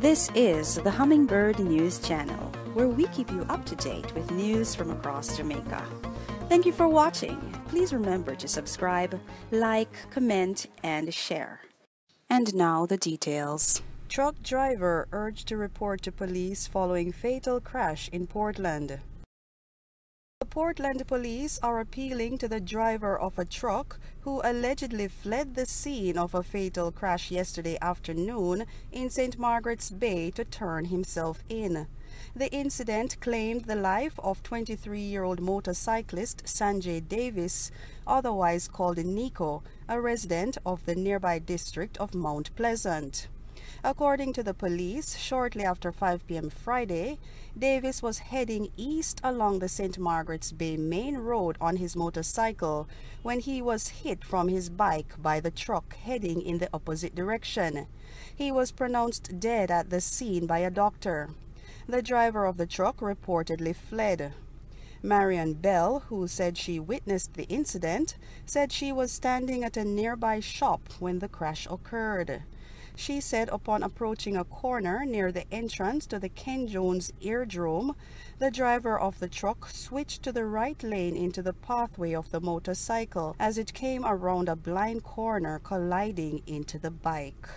This is the Hummingbird News Channel, where we keep you up to date with news from across Jamaica. Thank you for watching. Please remember to subscribe, like, comment, and share. And now the details. Truck driver urged to report to police following fatal crash in Portland. The Portland police are appealing to the driver of a truck who allegedly fled the scene of a fatal crash yesterday afternoon in St. Margaret's Bay to turn himself in. The incident claimed the life of 23-year-old motorcyclist Sanjay Davis, otherwise called Nico, a resident of the nearby district of Mount Pleasant. According to the police, shortly after 5 p.m. Friday, Davis was heading east along the St. Margaret's Bay main road on his motorcycle when he was hit from his bike by the truck heading in the opposite direction. He was pronounced dead at the scene by a doctor. The driver of the truck reportedly fled. Marion Bell, who said she witnessed the incident, said she was standing at a nearby shop when the crash occurred. She said upon approaching a corner near the entrance to the Ken Jones Airdrome, the driver of the truck switched to the right lane into the pathway of the motorcycle as it came around a blind corner, colliding into the bike.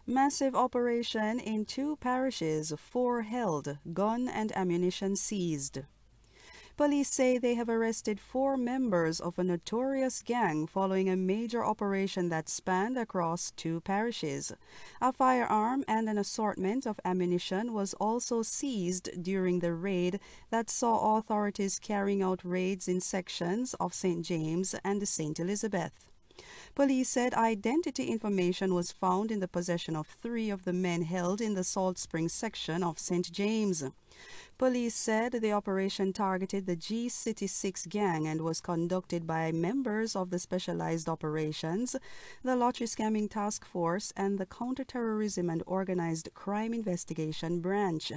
Massive operation in 2 parishes, 4 held, gun and ammunition seized. Police say they have arrested 4 members of a notorious gang following a major operation that spanned across 2 parishes. A firearm and an assortment of ammunition was also seized during the raid that saw authorities carrying out raids in sections of St. James and St. Elizabeth. Police said identity information was found in the possession of 3 of the men held in the Salt Springs section of St. James. Police said the operation targeted the G-City 6 gang and was conducted by members of the Specialized Operations, the Lottery Scamming Task Force, and the Counterterrorism and Organized Crime Investigation Branch.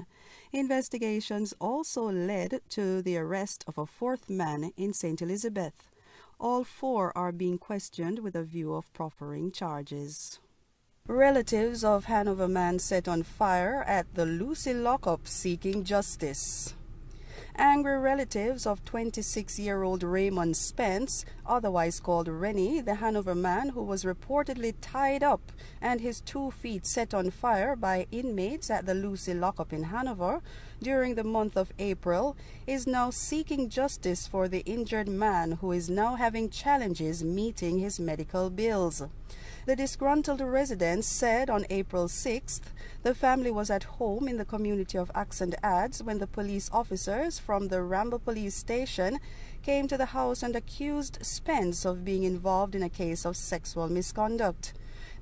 Investigations also led to the arrest of a 4th man in St. Elizabeth. All 4 are being questioned with a view of proffering charges. Relatives of Hanover man set on fire at the Lucy lockup seeking justice. Angry relatives of 26-year-old Raymond Spence, otherwise called Rennie, the Hanover man who was reportedly tied up and his 2 feet set on fire by inmates at the Lucy lockup in Hanover during the month of April, is now seeking justice for the injured man who is now having challenges meeting his medical bills. The disgruntled resident said on April 6th the family was at home in the community of Accent Ads when the police officers from the Ramble Police Station came to the house and accused Spence of being involved in a case of sexual misconduct.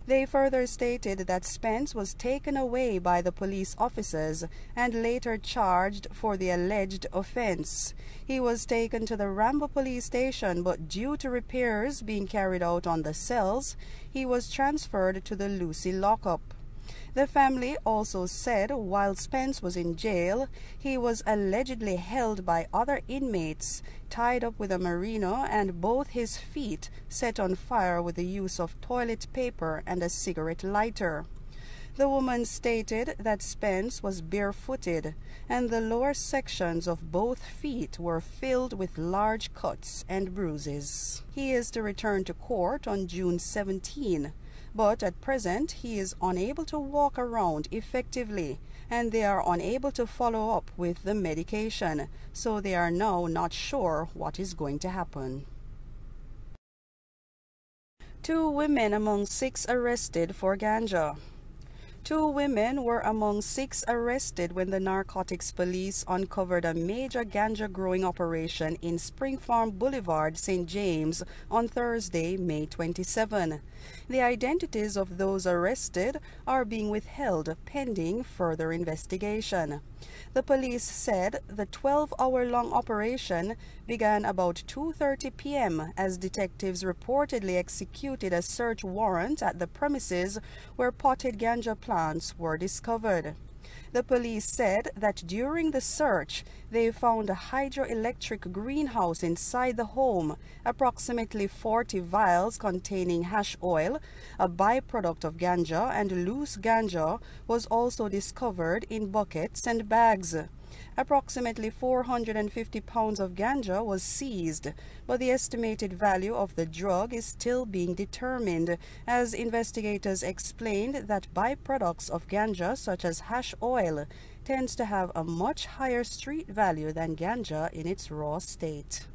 They further stated that Spence was taken away by the police officers and later charged for the alleged offense. He was taken to the Ramble Police Station, but due to repairs being carried out on the cells, he was transferred to the Lucy lockup. The family also said while Spence was in jail, he was allegedly held by other inmates, tied up with a merino, and both his feet set on fire with the use of toilet paper and a cigarette lighter. The woman stated that Spence was barefooted, and the lower sections of both feet were filled with large cuts and bruises. He is to return to court on June 17. But at present he is unable to walk around effectively, and they are unable to follow up with the medication, so they are now not sure what is going to happen. 2 women among 6 arrested for Ganja. 2 women were among 6 arrested when the narcotics police uncovered a major ganja growing operation in Spring Farm Boulevard, St. James, on Thursday, May 27. The identities of those arrested are being withheld pending further investigation. The police said the 12-hour-long operation began about 2:30 p.m. as detectives reportedly executed a search warrant at the premises where potted ganja plants were discovered. The police said that during the search, they found a hydroelectric greenhouse inside the home. Approximately 40 vials containing hash oil, a byproduct of ganja, and loose ganja was also discovered in buckets and bags. Approximately 450 pounds of ganja was seized, but the estimated value of the drug is still being determined, as investigators explained that byproducts of ganja, such as hash oil, tends to have a much higher street value than ganja in its raw state.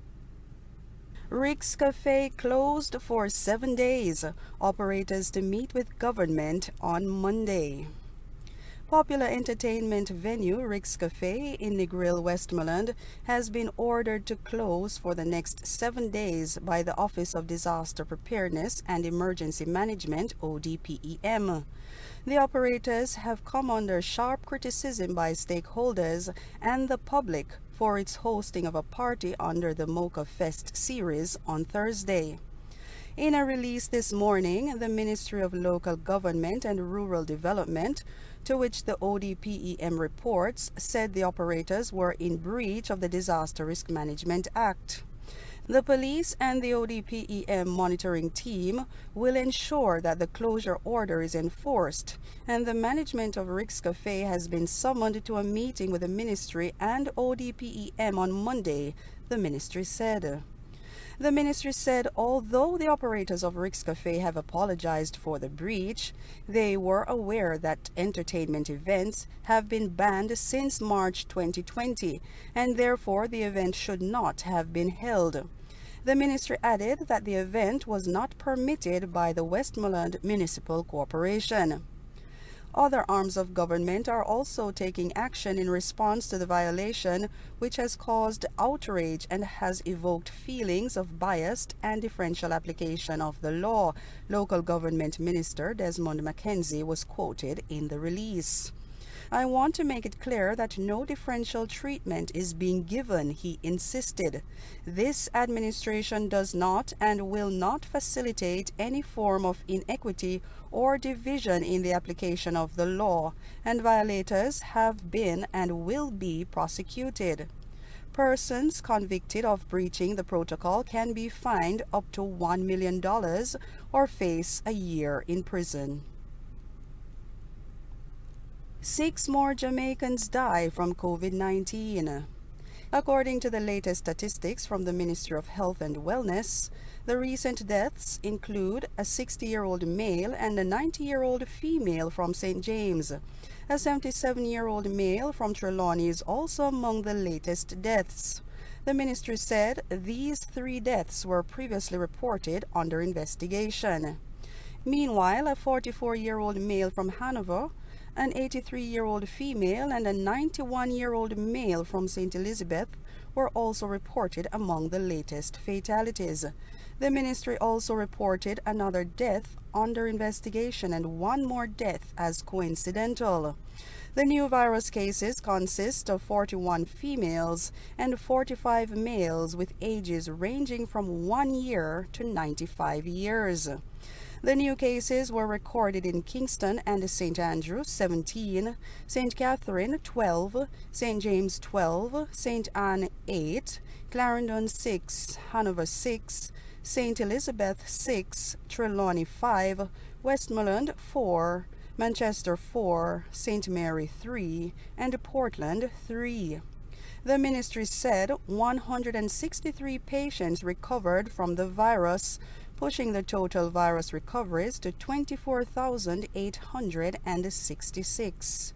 Rick's Cafe closed for 7 days. Operators to meet with government on Monday. Popular entertainment venue Rick's Cafe in Negril, Westmoreland has been ordered to close for the next 7 days by the Office of Disaster Preparedness and Emergency Management, ODPEM. The operators have come under sharp criticism by stakeholders and the public for its hosting of a party under the Mocha Fest series on Thursday. In a release this morning, the Ministry of Local Government and Rural Development, to which the ODPEM reports, said the operators were in breach of the Disaster Risk Management Act. The police and the ODPEM monitoring team will ensure that the closure order is enforced, and the management of Rick's Cafe has been summoned to a meeting with the ministry and ODPEM on Monday, the ministry said. The ministry said although the operators of Rick's Cafe have apologized for the breach, they were aware that entertainment events have been banned since March 2020, and therefore the event should not have been held. The ministry added that the event was not permitted by the Westmoreland Municipal Corporation. Other arms of government are also taking action in response to the violation, which has caused outrage and has evoked feelings of biased and differential application of the law. Local Government Minister Desmond McKenzie was quoted in the release. "I want to make it clear that no differential treatment is being given," he insisted. "This administration does not and will not facilitate any form of inequity or division in the application of the law, and violators have been and will be prosecuted. Persons convicted of breaching the protocol can be fined up to $1 million or face a year in prison." 6 more Jamaicans die from COVID-19. According to the latest statistics from the Ministry of Health and Wellness, the recent deaths include a 60-year-old male and a 90-year-old female from St. James. A 77-year-old male from Trelawney is also among the latest deaths. The ministry said these 3 deaths were previously reported under investigation. Meanwhile, a 44-year-old male from Hanover, an 83-year-old female, and a 91-year-old male from St. Elizabeth were also reported among the latest fatalities. The ministry also reported another death under investigation and 1 more death as coincidental. The new virus cases consist of 41 females and 45 males with ages ranging from 1 year to 95 years. The new cases were recorded in Kingston and St. Andrew, 17, St. Catherine, 12, St. James, 12, St. Anne, 8, Clarendon, 6, Hanover, 6, St. Elizabeth, 6, Trelawney, 5, Westmoreland, 4, Manchester, 4, St. Mary, 3, and Portland, 3. The ministry said 163 patients recovered from the virus, pushing the total virus recoveries to 24,866.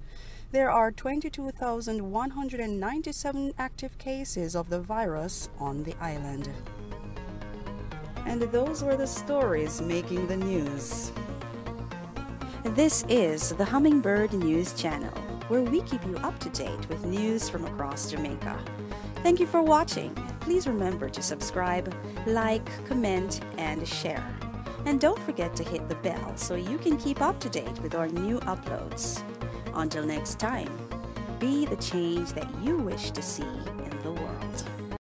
There are 22,197 active cases of the virus on the island. And those were the stories making the news. This is the Hummingbird News Channel, where we keep you up to date with news from across Jamaica. Thank you for watching. Please remember to subscribe, like, comment, and share. And don't forget to hit the bell so you can keep up to date with our new uploads. Until next time, be the change that you wish to see.